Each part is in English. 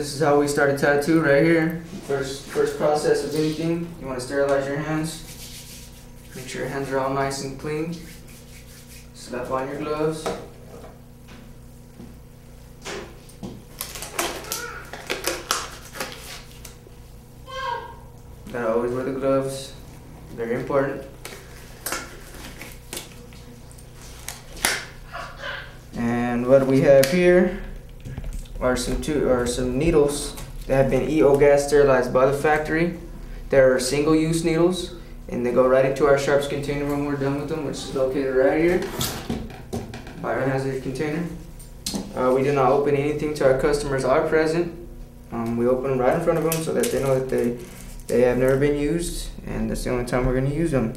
This is how we start a tattoo right here. First process of anything, you want to sterilize your hands. Make sure your hands are all nice and clean. Slap on your gloves. Gotta always wear the gloves, very important. And what we have here are some needles that have been EO gas sterilized by the factory. They're single-use needles, and they go right into our sharps container when we're done with them, which is located right here, biohazard container. We do not open anything till our customers are present. We open them right in front of them so that they know that they have never been used, and that's the only time we're going to use them.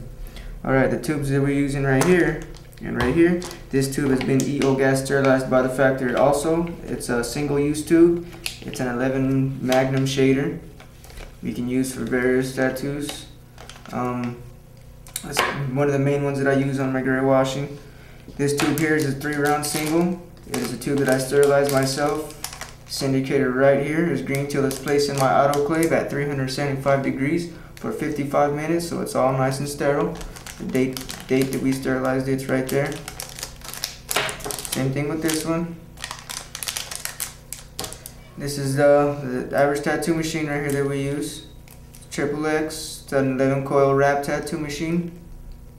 Alright, the tubes that we're using right here and right here, this tube has been EO gas sterilized by the factory also. It's a single-use tube. It's an 11 Magnum shader we can use for various tattoos. That's one of the main ones that I use on my gray washing. This tube here is a 3-round single. It is a tube that I sterilized myself. Syndicator right here is green till it's placed in my autoclave at 375 degrees for 55 minutes, so it's all nice and sterile. The date that we sterilized it's right there. Same thing with this one. This is the average tattoo machine right here that we use. Triple X, it's an 11 coil wrap tattoo machine.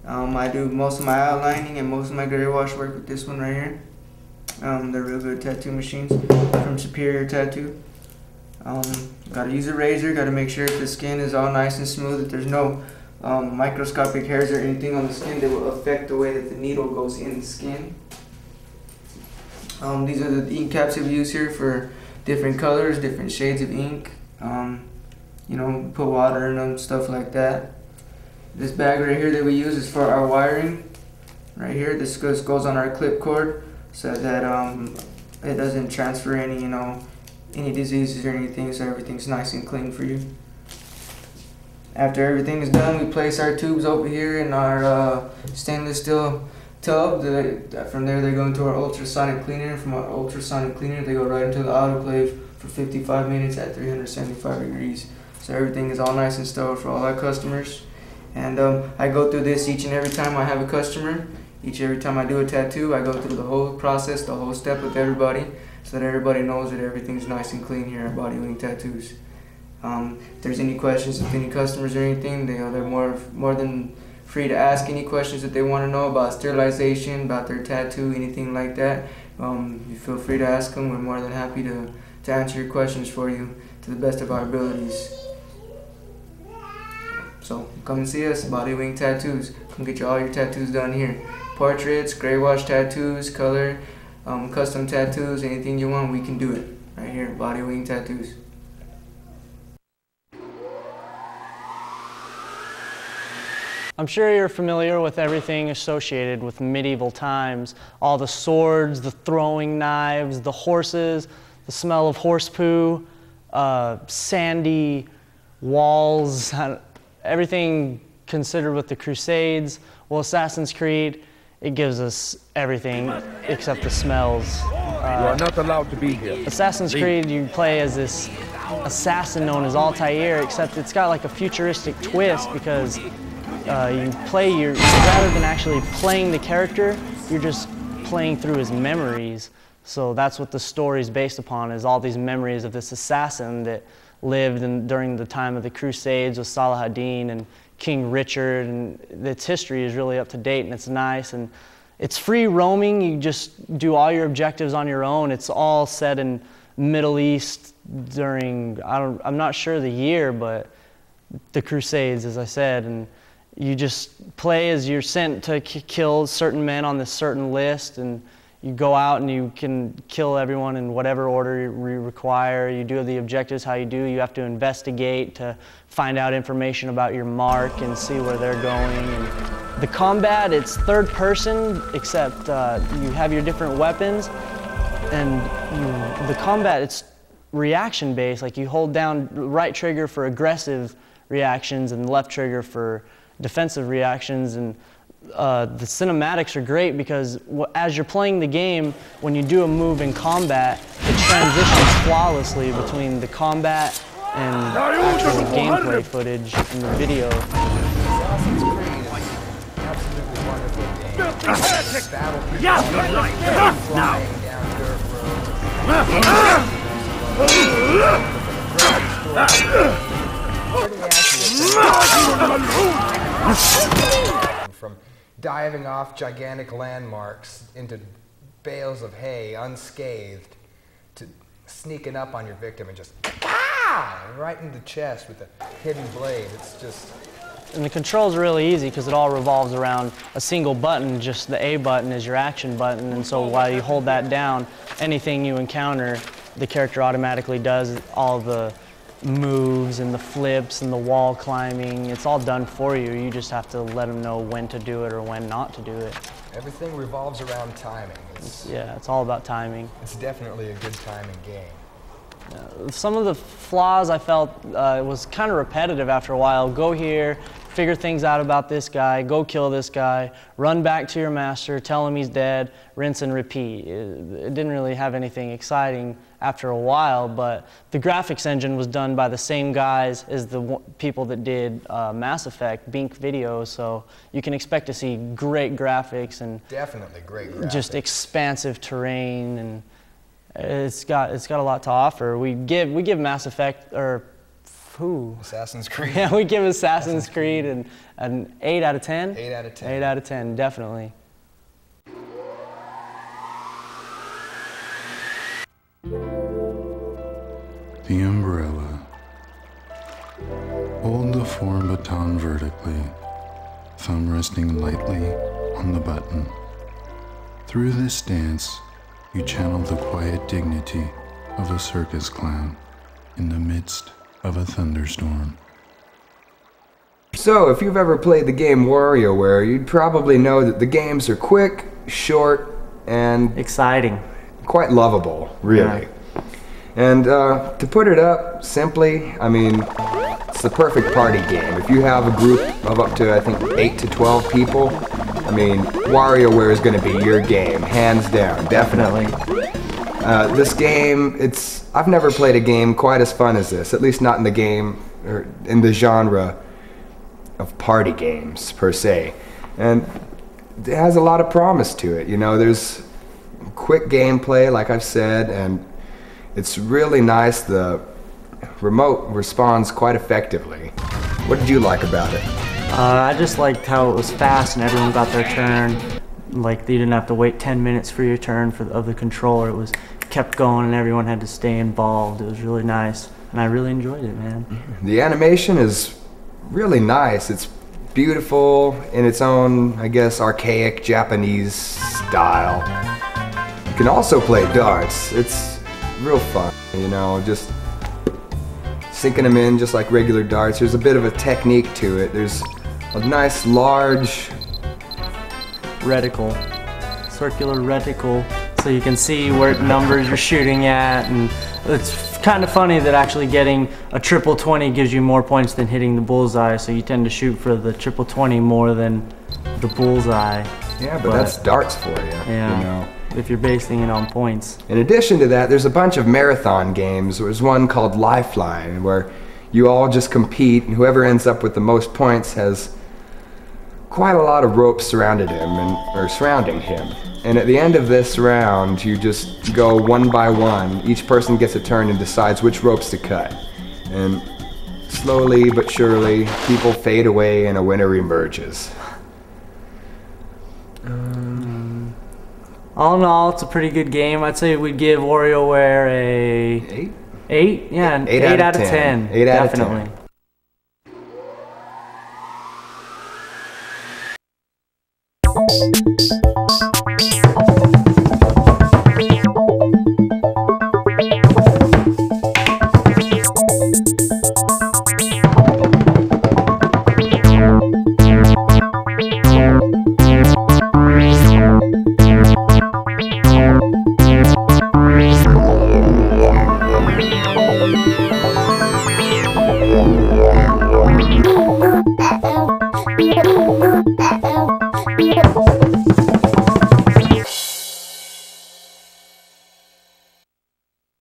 I do most of my outlining and most of my gray wash work with this one right here. They're real good tattoo machines from Superior Tattoo. Gotta use a razor, gotta make sure that the skin is all nice and smooth, that there's no microscopic hairs or anything on the skin that will affect the way that the needle goes in the skin. These are the ink caps that we use here for different colors, different shades of ink. You know, put water in them, stuff like that. This bag right here that we use is for our wiring. Right here, this goes on our clip cord so that it doesn't transfer any, any diseases or anything, so everything's nice and clean for you. After everything is done, we place our tubes over here in our stainless steel tub. From there they go into our ultrasonic cleaner. From our ultrasonic cleaner they go right into the autoclave for 55 minutes at 375 degrees. So everything is all nice and sterile for all our customers. And I go through this each and every time I have a customer. Every time I do a tattoo, I go through the whole process, the whole step with everybody, so that everybody knows that everything's nice and clean here at Barrio Ink Tattoos. If there's any questions with any customers or anything, they're more than free to ask any questions that they want to know about sterilization, about their tattoo, anything like that. You feel free to ask them. We're more than happy to answer your questions for you to the best of our abilities. So come and see us, Barrio Ink Tattoos. Come get all your tattoos done here. Portraits, gray wash tattoos, color, custom tattoos, anything you want, we can do it. Right here, Barrio Ink Tattoos. I'm sure you're familiar with everything associated with medieval times. All the swords, the throwing knives, the horses, the smell of horse poo, sandy walls, everything considered with the Crusades. Well, Assassin's Creed, it gives us everything except the smells. You are not allowed to be here. Assassin's Creed, you play as this assassin known as Altair, except it's got like a futuristic twist because rather than actually playing the character, you're just playing through his memories. So that's what the story's based upon, is all these memories of this assassin that lived during the time of the Crusades with Salah ad-Din and King Richard, and its history is really up to date and it's nice, and it's free roaming. You just do all your objectives on your own. It's all set in Middle East during, I'm not sure the year, but the Crusades, as I said, and you just play as you're sent to kill certain men on this certain list, and you go out and you can kill everyone in whatever order you require. You do the objectives how you do. You have to investigate to find out information about your mark and see where they're going. And the combat, it's third person, except you have your different weapons. And the combat, it's reaction based. Like you hold down right trigger for aggressive reactions and left trigger for defensive reactions. And the cinematics are great because as you're playing the game, when you do a move in combat, it transitions flawlessly between the combat and actual gameplay footage in the video. From diving off gigantic landmarks into bales of hay unscathed to sneaking up on your victim and just right in the chest with a hidden blade. It's just... And the controls are really easy because it all revolves around a single button. Just the A button is your action button, and so while you hold that down, anything you encounter, the character automatically does all the moves and the flips and the wall climbing. It's all done for you. You just have to let them know when to do it or when not to do it. Everything revolves around timing. Yeah, it's all about timing. It's definitely a good timing game. Some of the flaws I felt was kind of repetitive after a while. Go here, figure things out about this guy, go kill this guy, run back to your master, tell him he's dead, rinse and repeat. It didn't really have anything exciting after a while, but the graphics engine was done by the same guys as the people that did Mass Effect, Bink Video, so you can expect to see great graphics and definitely great graphics. Just expansive terrain, and it's got a lot to offer. We give Mass Effect, or Assassin's Creed. Yeah, we give Assassin's Creed an 8 out of 10. 8 out of 10. 8 out of 10, definitely. The umbrella. Hold the form baton vertically, thumb resting lightly on the button. Through this stance, you channel the quiet dignity of a circus clown in the midst of a thunderstorm. So, if you've ever played the game Warrioware, you'd probably know that the games are quick, short, and exciting. Quite lovable, really. Yeah. And to put it up simply, I mean, it's the perfect party game. If you have a group of up to, I think, 8 to 12 people, I mean, WarioWare is going to be your game, hands down, definitely. This game, I've never played a game quite as fun as this, at least not in the game, or in the genre of party games, per se. And it has a lot of promise to it, you know, there's quick gameplay, like I've said, and it's really nice. The remote responds quite effectively. What did you like about it? I just liked how it was fast and everyone got their turn. Like, you didn't have to wait 10 minutes for your turn of the controller. It was kept going and everyone had to stay involved. It was really nice, and I really enjoyed it, man. The animation is really nice. It's beautiful in its own, I guess, archaic Japanese style. You can also play darts. It's real fun, you know, just sinking them in just like regular darts. There's a bit of a technique to it. There's a nice large reticle, circular reticle, so you can see what numbers you're shooting at, and it's kind of funny that actually getting a triple 20 gives you more points than hitting the bullseye, so you tend to shoot for the triple 20 more than the bullseye. Yeah, but that's darts for you, yeah, you know. If you're basing it on points. In addition to that, there's a bunch of marathon games. There's one called Lifeline, where you all just compete, and whoever ends up with the most points has quite a lot of ropes surrounding him. And at the end of this round, you just go one by one. Each person gets a turn and decides which ropes to cut. And slowly but surely, people fade away and a winner emerges. All in all, it's a pretty good game. I'd say we'd give WarioWare a 8? 8? Yeah, an 8 out of 10. 8 out of 10. Definitely.